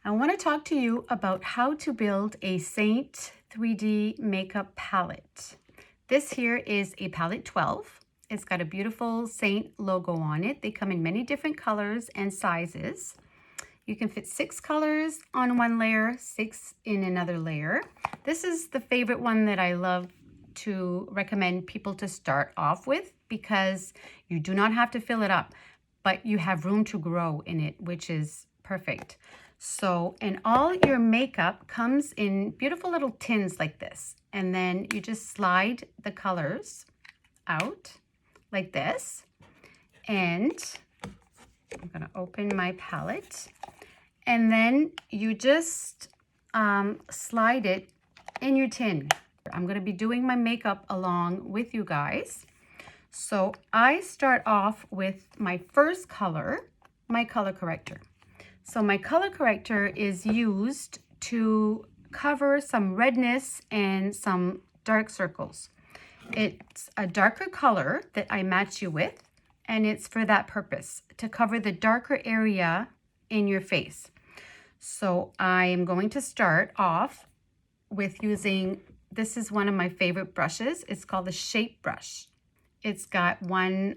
I want to talk to you about how to build a SEINT 3D makeup palette. This here is a palette 12. It's got a beautiful SEINT logo on it. They come in many different colors and sizes. You can fit 6 colors on one layer, 6 in another layer. This is the favorite one that I love to recommend people to start off with because you do not have to fill it up, but you have room to grow in it, which is perfect. So, and all your makeup comes in beautiful little tins like this. And then you just slide the colors out like this. And I'm gonna open my palette. And then you just slide it in your tin. I'm gonna be doing my makeup along with you guys. So I start off with my first color, my color corrector. So my color corrector is used to cover some redness and some dark circles. It's a darker color that I match you with, and it's for that purpose, to cover the darker area in your face. So I am going to start off with using, this is one of my favorite brushes. It's called the Shape Brush. It's got one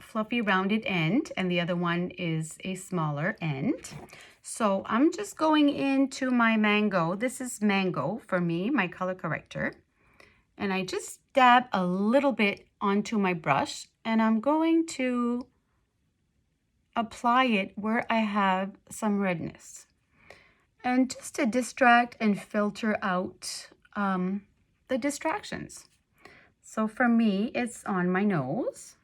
fluffy rounded end and the other one is a smaller end. So I'm just going into my mango. This is mango for me, my color corrector. And I just dab a little bit onto my brush and I'm going to apply it where I have some redness. And just to distract and filter out the distractions. So for me, it's on my nose.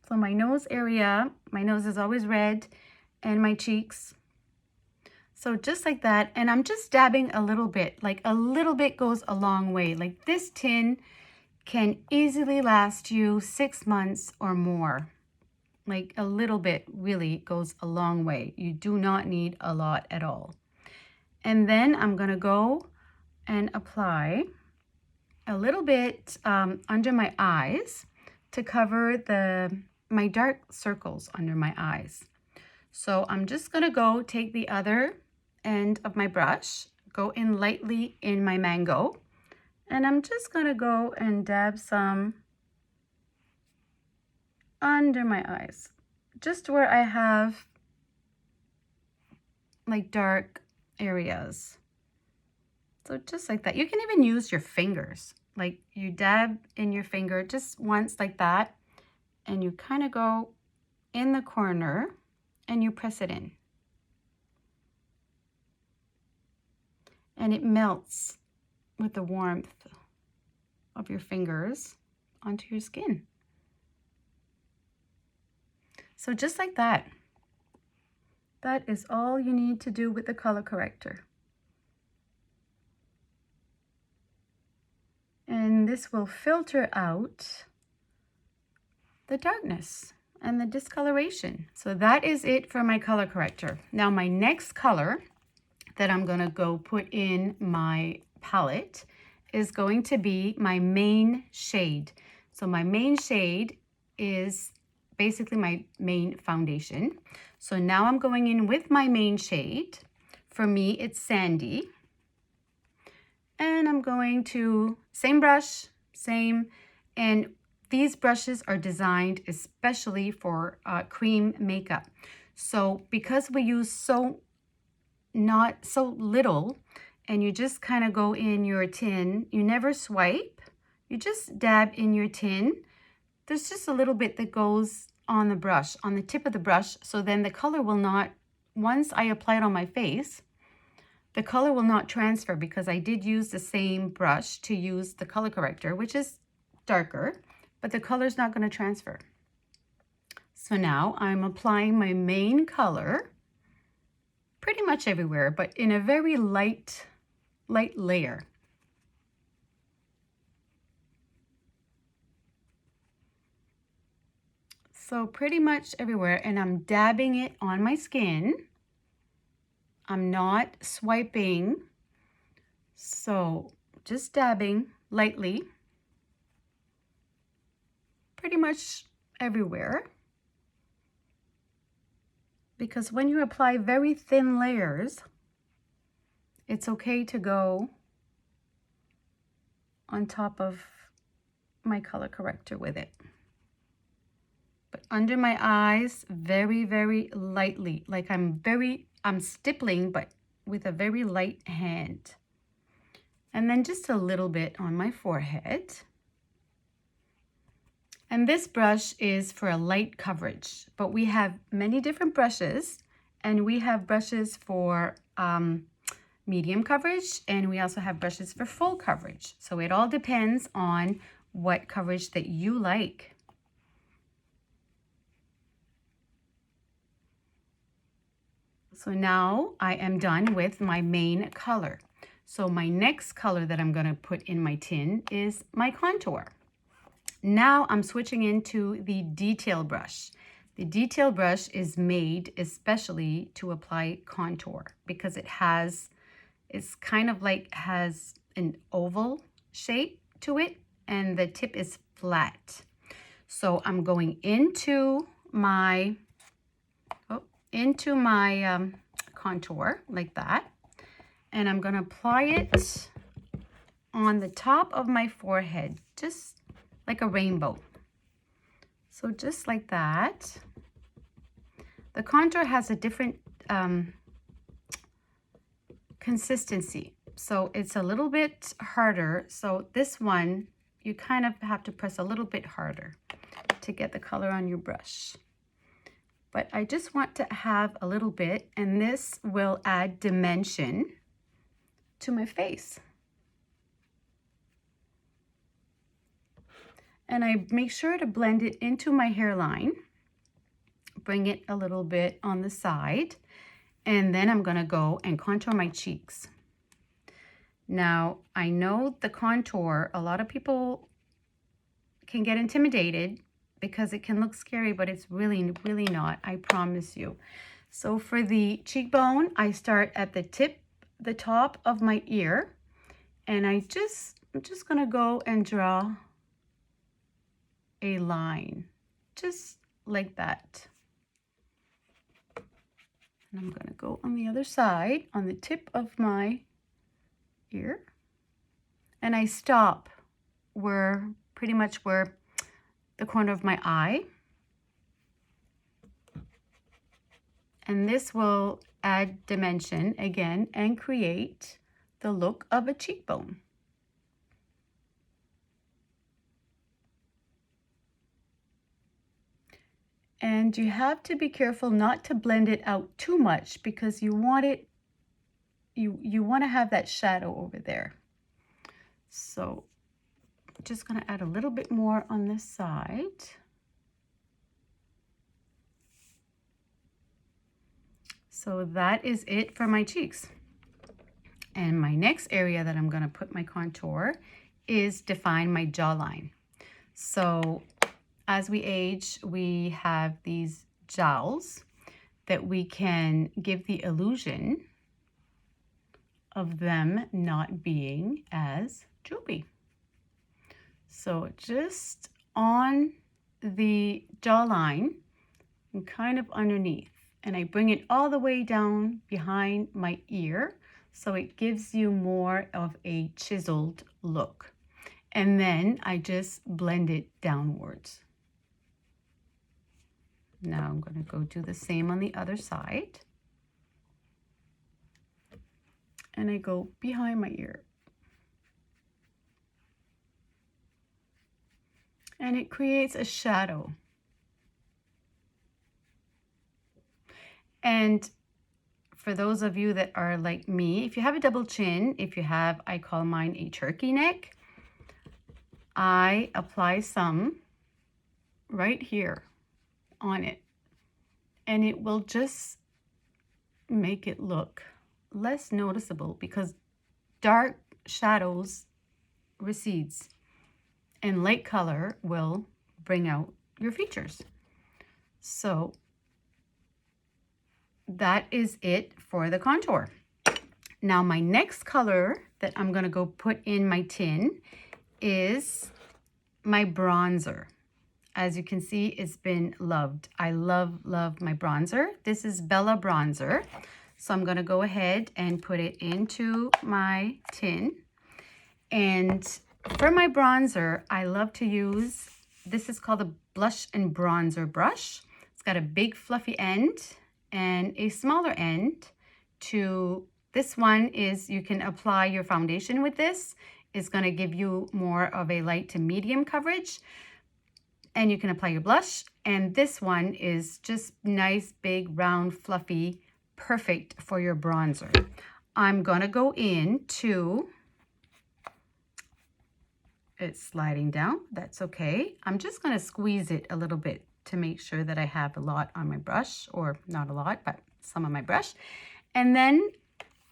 So my nose area, my nose is always red, and my cheeks. So just like that, and I'm just dabbing a little bit, like a little bit goes a long way. Like this tin can easily last you 6 months or more. Like a little bit really goes a long way. You do not need a lot at all. And then I'm gonna go and apply a little bit under my eyes to cover my dark circles under my eyes. So I'm just gonna go take the other end of my brush, go in lightly in my mango, and I'm just gonna go and dab some under my eyes, just where I have like dark areas. So just like that. You can even use your fingers. Like you dab in your finger just once like that, and you kind of go in the corner and you press it in. And it melts with the warmth of your fingers onto your skin. So just like that. That is all you need to do with the color corrector. And this will filter out the darkness and the discoloration. So that is it for my color corrector. Now my next color that I'm gonna go put in my palette is going to be my main shade. So my main shade is basically my main foundation. So now I'm going in with my main shade. For me, it's Sandy. And I'm going to, same brush, same, and these brushes are designed especially for cream makeup. So because we use not so little, and you just kind of go in your tin, you never swipe, you just dab in your tin. There's just a little bit that goes on the brush, on the tip of the brush, so then the color will not, once I apply it on my face, the color will not transfer because I did use the same brush to use the color corrector, which is darker, but the color is not going to transfer. So now I'm applying my main color pretty much everywhere, but in a very light layer. So pretty much everywhere, and I'm dabbing it on my skin. I'm not swiping, so just dabbing lightly, pretty much everywhere. because when you apply very thin layers, it's okay to go on top of my color corrector with it. But under my eyes, very, very lightly, like I'm stippling, but with a very light hand. And then just a little bit on my forehead. And this brush is for a light coverage, but we have many different brushes, and we have brushes for medium coverage, and we also have brushes for full coverage. So it all depends on what coverage that you like. So now I am done with my main color. So my next color that I'm going to put in my tin is my contour. Now I'm switching into the detail brush. The detail brush is made especially to apply contour because it's kind of like has an oval shape to it and the tip is flat. So I'm going into my contour like that, and I'm going to apply it on the top of my forehead, just like a rainbow. So just like that. The contour has a different consistency, so it's a little bit harder. So this one, you kind of have to press a little bit harder to get the color on your brush. But I just want to have a little bit, and this will add dimension to my face. And I make sure to blend it into my hairline, bring it a little bit on the side, and then I'm gonna go and contour my cheeks. Now, I know the contour, a lot of people can get intimidated because it can look scary, but it's really, really not, I promise you. So for the cheekbone, I start at the tip, the top of my ear, and I'm just gonna go and draw a line, just like that. And I'm gonna go on the other side, on the tip of my ear, and I stop pretty much where the corner of my eye, and this will add dimension again and create the look of a cheekbone. And you have to be careful not to blend it out too much because you want it, you want to have that shadow over there. So I'm just going to add a little bit more on this side. So that is it for my cheeks. And my next area that I'm going to put my contour is define my jawline. So as we age, we have these jowls that we can give the illusion of them not being as droopy. So just on the jawline and kind of underneath, and I bring it all the way down behind my ear so it gives you more of a chiseled look. And then I just blend it downwards. Now I'm going to go do the same on the other side. And I go behind my ear. And it creates a shadow. And for those of you that are like me, if you have a double chin, if you have, I call mine a turkey neck, I apply some right here on it. And it will just make it look less noticeable because dark shadows recedes and light color will bring out your features. So that is it for the contour. Now my next color that I'm gonna go put in my tin is my bronzer. As you can see, it's been loved. I love my bronzer. This is Bella Bronzer. So I'm going to go ahead and put it into my tin. And for my bronzer, I love to use, this is called a blush and bronzer brush. It's got a big fluffy end and a smaller end. This one is, you can apply your foundation with this. It's going to give you more of a light to medium coverage. And you can apply your blush. And this one is just nice, big, round, fluffy, perfect for your bronzer. I'm going to go into, it's sliding down. That's okay. I'm just going to squeeze it a little bit to make sure that I have a lot on my brush, or not a lot, but some on my brush. And then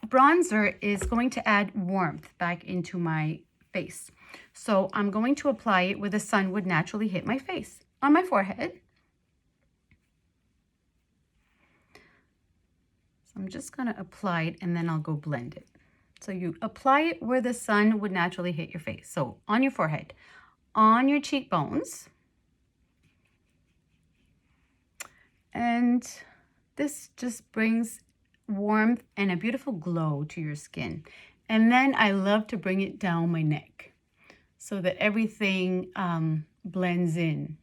bronzer is going to add warmth back into my face. So I'm going to apply it where the sun would naturally hit my face, on my forehead. So I'm just going to apply it and then I'll go blend it. So you apply it where the sun would naturally hit your face. So on your forehead, on your cheekbones. And this just brings warmth and a beautiful glow to your skin. And then I love to bring it down my neck so that everything blends in.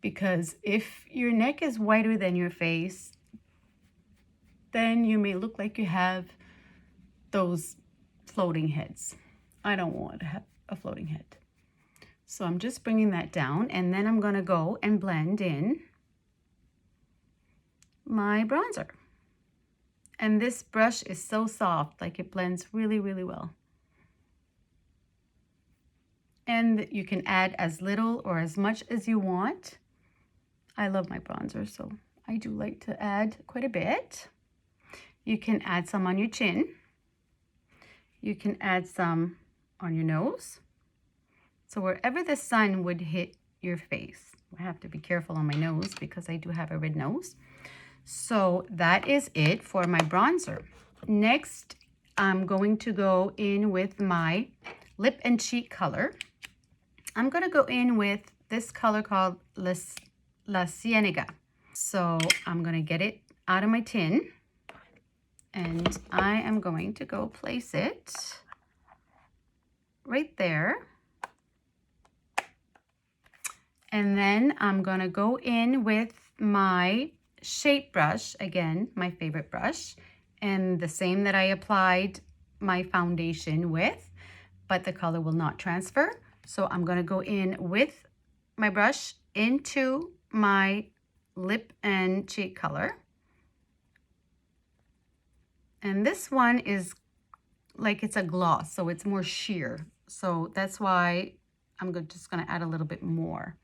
Because if your neck is whiter than your face, then you may look like you have those floating heads. I don't want to have a floating head. So I'm just bringing that down, and then I'm going to go and blend in my bronzer. And this brush is so soft, like it blends really, really well. And you can add as little or as much as you want. I love my bronzer, so I do like to add quite a bit. You can add some on your chin. You can add some on your nose. So wherever the sun would hit your face. I have to be careful on my nose because I do have a red nose. So that is it for my bronzer. Next, I'm going to go in with my lip and cheek color. I'm going to go in with this color called La Cienega. So I'm going to get it out of my tin. And I am going to go place it right there. And then I'm going to go in with my shape brush, again, my favorite brush, and the same that I applied my foundation with, but the color will not transfer. So I'm going to go in with my brush into my lip and cheek color. And this one is like it's a gloss, so it's more sheer. So that's why I'm just going to add a little bit more.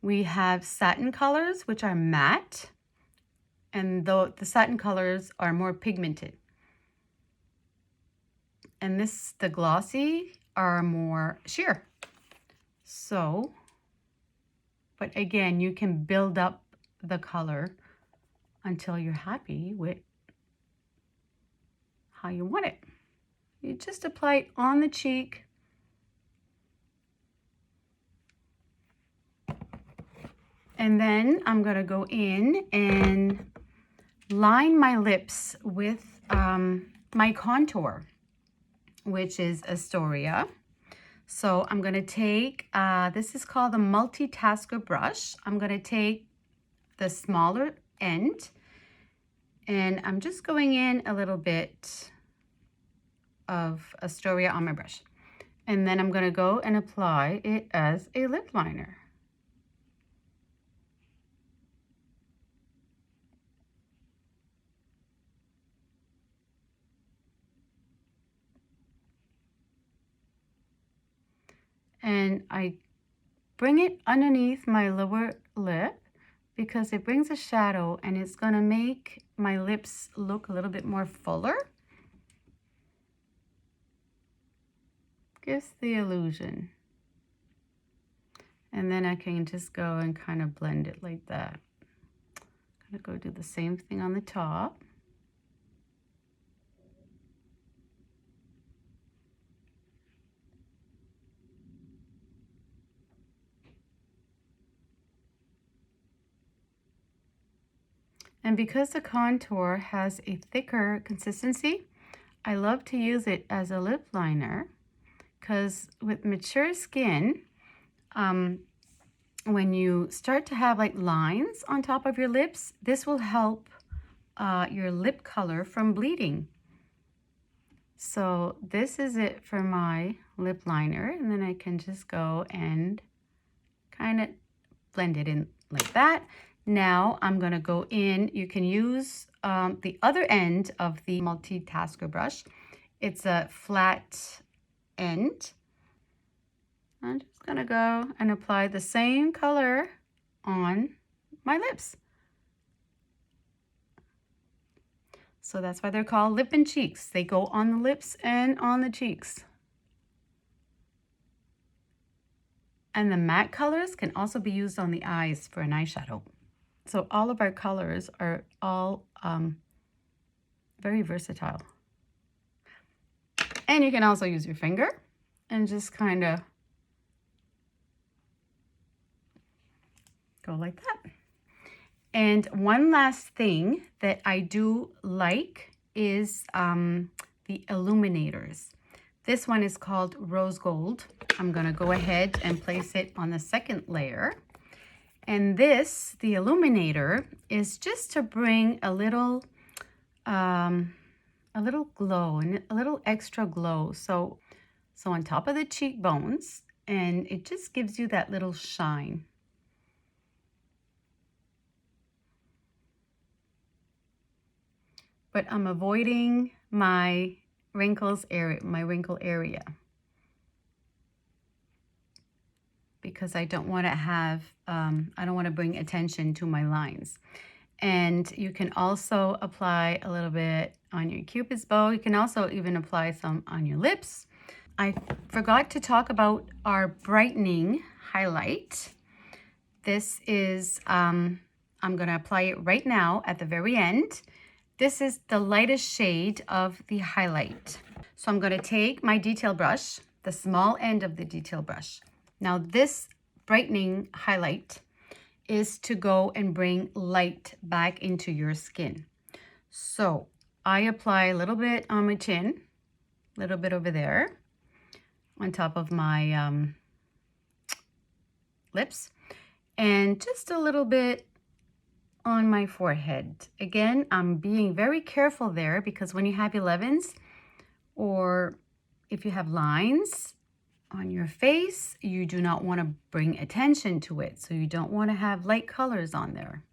We have satin colors, which are matte, and the satin colors are more pigmented. And the glossy are more sheer. So, but again, you can build up the color until you're happy with how you want it. You just apply it on the cheek. And then I'm going to go in and line my lips with my contour, which is Astoria. So I'm going to take, this is called the multitasker brush. I'm going to take the smaller end, and I'm just going in a little bit of Astoria on my brush. And then I'm going to go and apply it as a lip liner. And I bring it underneath my lower lip because it brings a shadow and it's going to make my lips look a little bit more fuller. Gives the illusion. And then I can just go and kind of blend it like that. I'm going to go do the same thing on the top. And because the contour has a thicker consistency, I love to use it as a lip liner, because with mature skin, when you start to have like lines on top of your lips, this will help your lip color from bleeding. So this is it for my lip liner, and then I can just go and kind of blend it in like that. Now I'm going to go in. You can use the other end of the multitasker brush. It's a flat end. I'm just going to go and apply the same color on my lips. So that's why they're called lip and cheeks. They go on the lips and on the cheeks. And the matte colors can also be used on the eyes for an eyeshadow. So all of our colors are all very versatile. And you can also use your finger and just kind of go like that. And one last thing that I do like is the illuminators. This one is called Rose Gold. I'm going to go ahead and place it on the second layer. And this, the illuminator, is just to bring a little glow and a little extra glow. So on top of the cheekbones, and it just gives you that little shine. But I'm avoiding my wrinkle area, because I don't want to have, I don't want to bring attention to my lines. And you can also apply a little bit on your Cupid's bow. You can also even apply some on your lips. I forgot to talk about our brightening highlight. This is, I'm going to apply it right now at the very end. This is the lightest shade of the highlight. So I'm going to take my detail brush, the small end of the detail brush. Now this brightening highlight is to go and bring light back into your skin. So I apply a little bit on my chin, a little bit over there, on top of my lips, and just a little bit on my forehead. Again, I'm being very careful there, because when you have 11s, or if you have lines on your face, you do not want to bring attention to it. So you don't want to have light colors on there.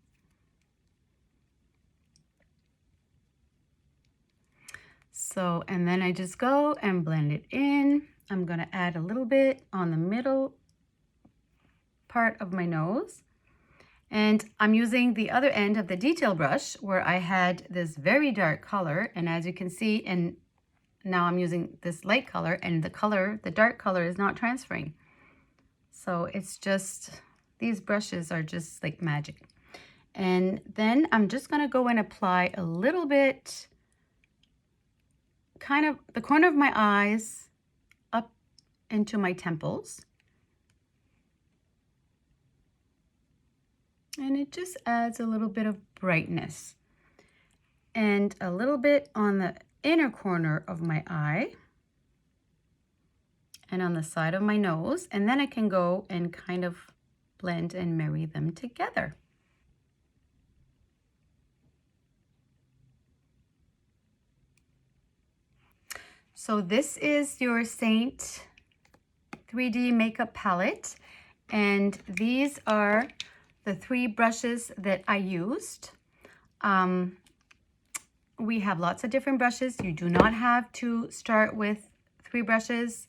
So, and then I just go and blend it in. I'm going to add a little bit on the middle part of my nose. And I'm using the other end of the detail brush where I had this very dark color. And as you can see, and now I'm using this light color, and the dark color is not transferring. So it's just, these brushes are just like magic. And then I'm just going to go and apply a little bit, kind of the corner of my eyes up into my temples. And it just adds a little bit of brightness. And a little bit on the inner corner of my eye and on the side of my nose. And then I can go and kind of blend and marry them together. So this is your SEINT 3D makeup palette. And these are the 3 brushes that I used. We have lots of different brushes. You do not have to start with 3 brushes.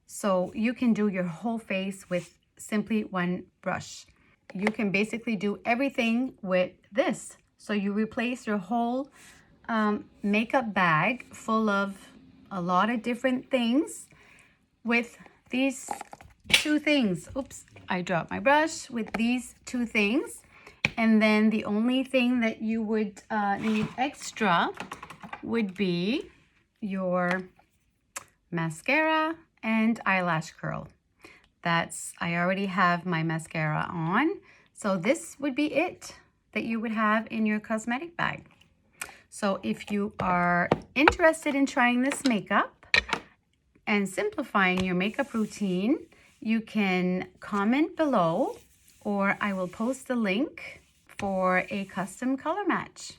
So you can do your whole face with simply 1 brush. You can basically do everything with this. So you replace your whole makeup bag full of a lot of different things with these 2 things. Oops, I dropped my brush. With these 2 things. And then the only thing that you would need extra would be your mascara and eyelash curl. I already have my mascara on. So this would be it. that you would have in your cosmetic bag. So if you are interested in trying this makeup and simplifying your makeup routine, you can comment below, or I will post the link for a custom color match.